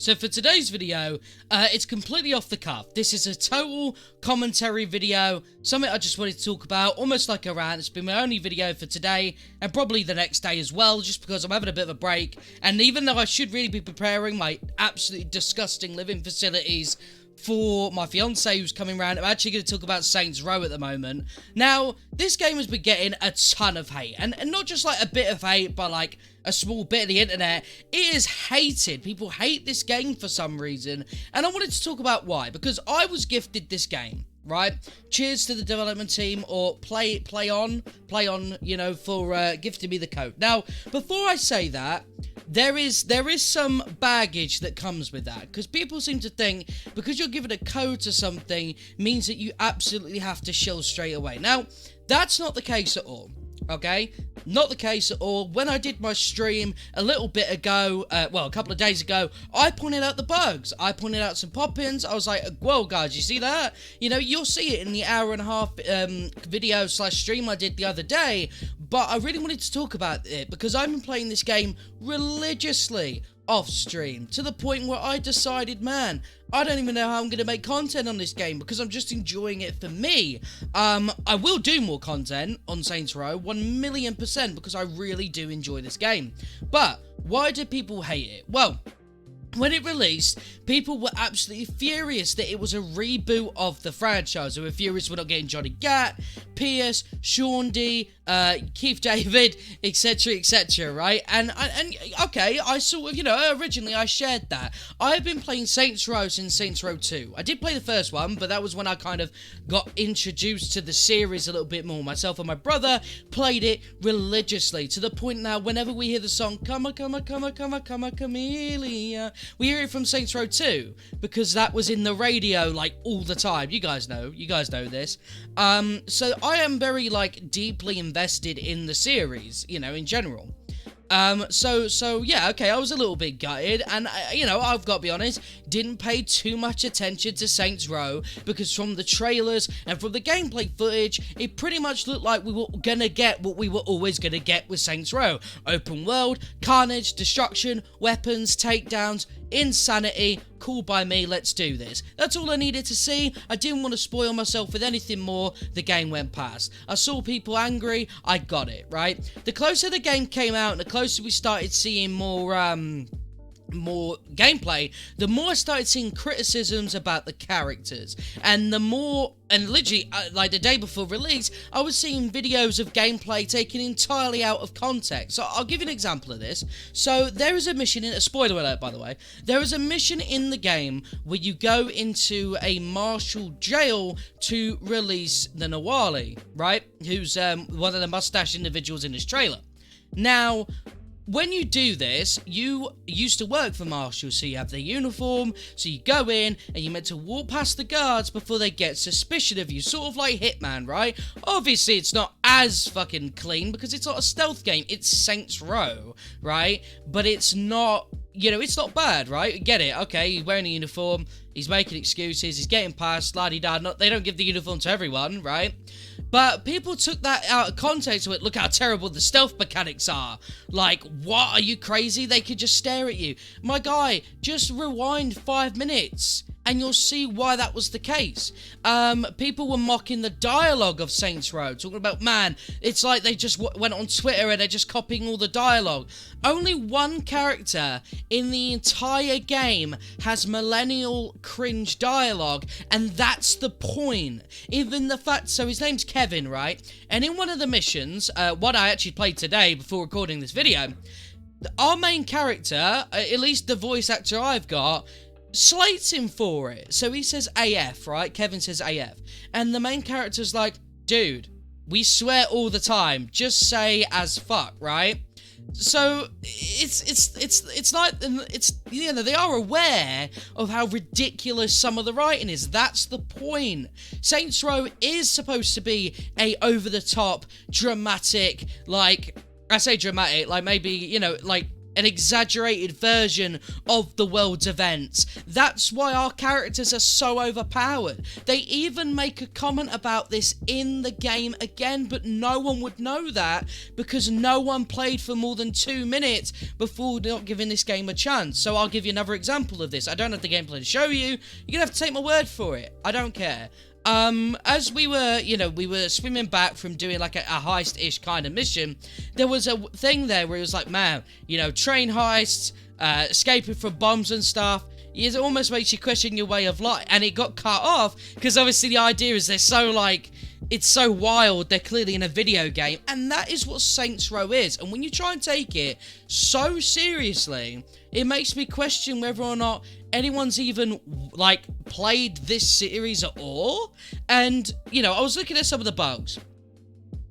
So for today's video, it's completely off the cuff. This is a total commentary video, something I just wanted to talk about, almost like a rant. It's been my only video for today, and probably the next day as well, just because I'm having a bit of a break. And even though I should really be preparing my absolutely disgusting living facilities for my fiance who's coming around, I'm actually going to talk about Saints Row at the moment. Now, this game has been getting a ton of hate, and not just like a bit of hate, but like a small bit of the internet. It is hated. People hate this game for some reason, and I wanted to talk about why, because I was gifted this game, right? Cheers to the development team, or PLAION, you know, for gifting me the code. Now, before I say that, there is some baggage that comes with that, because people seem to think because you're given a code to something means that you absolutely have to shill straight away. Now, that's not the case at all. Okay, not the case at all. When I did my stream a little bit ago, well, a couple of days ago, I pointed out the bugs. I pointed out some pop-ins. I was like, whoa, guys, you see that? You know, you'll see it in the hour and a half video / stream I did the other day. But I really wanted to talk about it because I've been playing this game religiously off stream, to the point where I decided, man, I don't even know how I'm going to make content on this game because I'm just enjoying it for me. I will do more content on Saints Row, 1,000,000%, because I really do enjoy this game. But why do people hate it? Well, when it released, people were absolutely furious that it was a reboot of the franchise. They were furious we're not getting Johnny Gat, Pierce, Sean D, Keith David, etc., right? And okay, I sort of, you know, originally I shared that. I've been playing Saints Row since Saints Row 2. I did play the first one, but that was when I kind of got introduced to the series a little bit more. Myself and my brother played it religiously, to the point now whenever we hear the song, Come a Chameleon, we hear it from Saints Row 2, because that was in the radio, like, all the time. You guys know this. So I am very, like, deeply invested in the series, you know, in general. So yeah, okay, I was a little bit gutted, and, you know, I've got to be honest, didn't pay too much attention to Saints Row, because from the trailers and from the gameplay footage, it pretty much looked like we were gonna get what we were always gonna get with Saints Row. Open world, carnage, destruction, weapons, takedowns, insanity. Cool by me, let's do this. That's all I needed to see. I didn't want to spoil myself with anything more. The game went past. I saw people angry, I got it, right? The closer the game came out and the closer we started seeing more gameplay, the more I started seeing criticisms about the characters, and the more, and literally, like the day before release, I was seeing videos of gameplay taken entirely out of context. So I'll give you an example of this. So there is a mission in, a spoiler alert by the way, there is a mission in the game where you go into a martial jail to release the Nawali, right, who's one of the mustache individuals in this trailer. Now, when you do this, you used to work for marshals, so you have their uniform, so you go in, and you're meant to walk past the guards before they get suspicion of you, sort of like Hitman, right? Obviously, it's not as fucking clean, because it's not a stealth game, it's Saints Row, right? But it's not, you know, it's not bad, right? Get it, okay, he's wearing a uniform, he's making excuses, he's getting past, la-di-da, they don't give the uniform to everyone, right? But people took that out of context with, look how terrible the stealth mechanics are. Like, what, are you crazy? They could just stare at you. My guy, just rewind 5 minutes and you'll see why that was the case. People were mocking the dialogue of Saints Row, talking about, man, it's like they just went on Twitter and they're just copying all the dialogue. Only one character in the entire game has millennial cringe dialogue, and that's the point. Even the fact, so his name's Kevin, right? And in one of the missions, what I actually played today before recording this video, our main character, at least the voice actor I've got, slates him for it. So he says AF, right? Kevin says AF. And the main character's like, dude, we swear all the time. Just say as fuck, right? So it's like, it's, you know, they are aware of how ridiculous some of the writing is. That's the point. Saints Row is supposed to be a over the top, dramatic, like, I say dramatic, like maybe, you know, like an exaggerated version of the world's events. That's why our characters are so overpowered. They even make a comment about this in the game again, but no one would know that because no one played for more than 2 minutes before not giving this game a chance. So I'll give you another example of this. I don't have the gameplay to show you. You're gonna have to take my word for it. I don't care. As we were, we were swimming back from doing like a heist-ish kind of mission, there was a thing there where it was like, man, train heists, escaping from bombs and stuff, it almost makes you question your way of life, and it got cut off, because obviously the idea is they're so, like, it's so wild, they're clearly in a video game, and that is what Saints Row is, and when you try and take it so seriously, it makes me question whether or not anyone's even, like, played this series at all. And, I was looking at some of the bugs,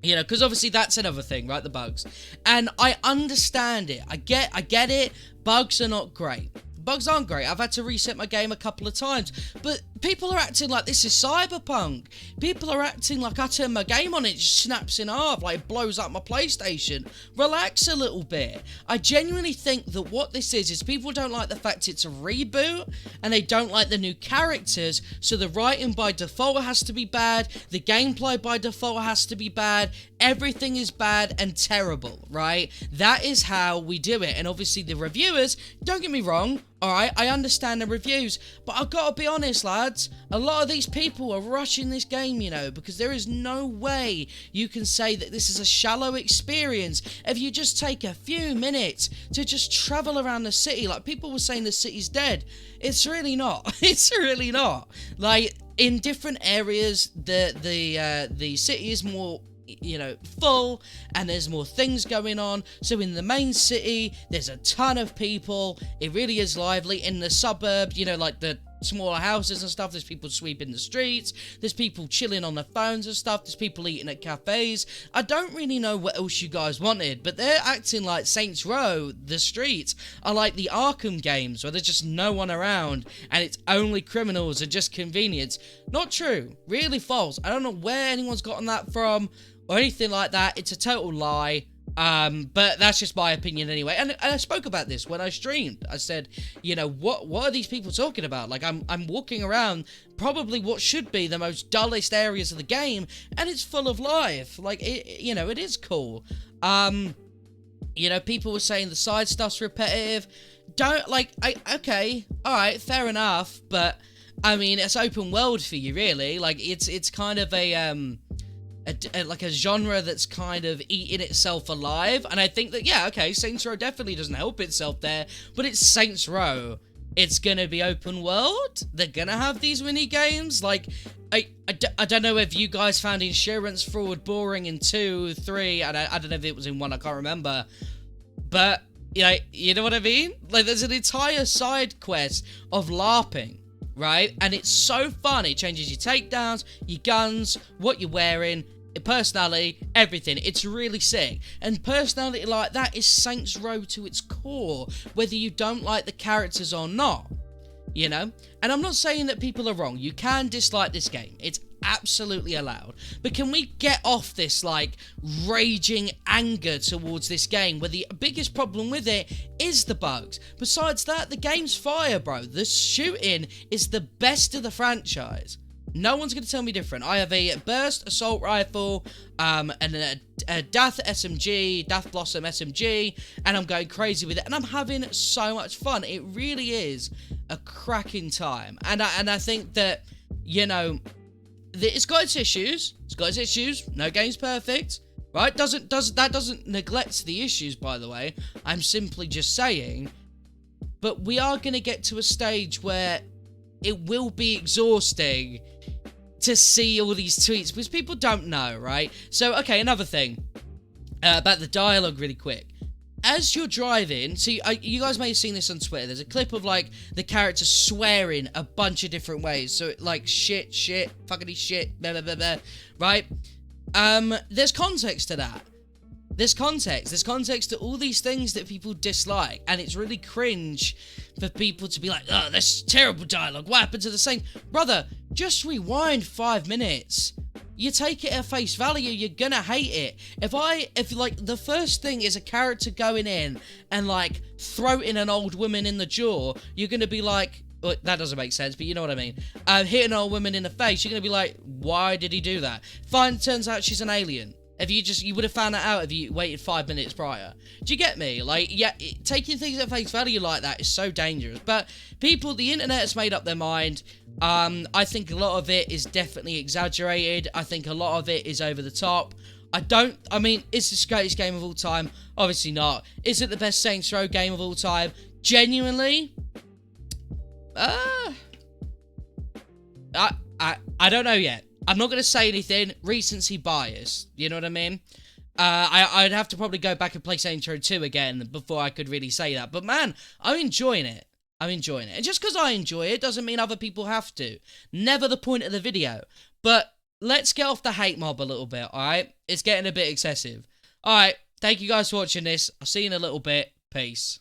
because obviously that's another thing, right, the bugs. And I understand it. I get it. Bugs are not great. Bugs aren't great. I've had to reset my game a couple of times. But people are acting like this is Cyberpunk. People are acting like I turn my game on, it just snaps in half, like it blows up my PlayStation. Relax a little bit. I genuinely think that what this is people don't like the fact it's a reboot, and they don't like the new characters, so the writing by default has to be bad, the gameplay by default has to be bad, everything is bad and terrible, right? That is how we do it, and obviously the reviewers, don't get me wrong, alright, I understand the reviews, but I've got to be honest, lads, a lot of these people are rushing this game, because there is no way you can say that this is a shallow experience if you just take a few minutes to just travel around the city. Like, people were saying the city's dead. It's really not. It's really not. Like, in different areas, the city is more full, and there's more things going on. So in the main city, there's a ton of people. It really is lively. In the suburb, like the smaller houses and stuff, there's people sweeping the streets, there's people chilling on their phones and stuff, there's people eating at cafes. I don't really know what else you guys wanted, but they're acting like Saints Row, the streets, are like the Arkham games, where there's just no one around, and it's only criminals and just convenience. Not true. Really false. I don't know where anyone's gotten that from, or anything like that. It's a total lie. But that's just my opinion anyway. And I spoke about this when I streamed. I said, what are these people talking about? Like, I'm walking around probably what should be the most dullest areas of the game, and it's full of life. Like, it is cool. People were saying the side stuff's repetitive. Okay, alright, fair enough, but, I mean, it's open world for you, really. Like, it's kind of like a genre that's kind of eating itself alive, and I think that, yeah, okay, Saints Row definitely doesn't help itself there, but it's Saints Row. It's gonna be open world. They're gonna have these mini games. Like, I don't know if you guys found insurance fraud boring in 2, 3, and I don't know if it was in 1, I can't remember, but you know what I mean? Like, there's an entire side quest of LARPing, right? And it's so fun. It changes your takedowns, your guns, what you're wearing, your personality, everything. It's really sick. And personality like that is Saints Row to its core, whether you don't like the characters or not, And I'm not saying that people are wrong. You can dislike this game. It's absolutely allowed. But can we get off this, like, raging anger towards this game, where the biggest problem with it is the bugs? Besides that, the game's fire, bro. The shooting is the best of the franchise. No one's going to tell me different. I have a burst assault rifle, and a Dath SMG, Dath Blossom SMG, and I'm going crazy with it, and I'm having so much fun. It really is a cracking time. And I think that, it's got its issues. It's got its issues. No game's perfect, right? That doesn't neglect the issues, by the way. I'm simply just saying. But we are going to get to a stage where it will be exhausting to see all these tweets, because people don't know, right? So, okay, another thing about the dialogue really quick. As you're driving, see, you guys may have seen this on Twitter, there's a clip of, like, the character swearing a bunch of different ways. So, like, shit, fuckity shit, blah, blah, blah, blah, right? There's context to that. There's context to all these things that people dislike, and it's really cringe for people to be like, oh, that's terrible dialogue, what happened to the same? Brother, just rewind 5 minutes. you take it at face value, you're gonna hate it. If like the first thing is a character going in and like throating an old woman in the jaw, you're gonna be like, well, that doesn't make sense, but you know what I mean. Hitting an old woman in the face, you're gonna be like, why did he do that? Fine, turns out she's an alien. If you would have found that out if you waited 5 minutes prior. Do you get me? Like, yeah, taking things at face value like that is so dangerous. But people, the internet has made up their mind. I think a lot of it is definitely exaggerated. I think a lot of it is over the top. I mean, is this the greatest game of all time? Obviously not. Is it the best Saints Row game of all time? Genuinely? I don't know yet. I'm not going to say anything. Recency bias. You know what I mean? I'd have to probably go back and play Saints Row 2 again before I could really say that. But man, I'm enjoying it. I'm enjoying it. And just because I enjoy it doesn't mean other people have to. Never the point of the video. But let's get off the hate mob a little bit, alright? It's getting a bit excessive. Alright, thank you guys for watching this. I'll see you in a little bit. Peace.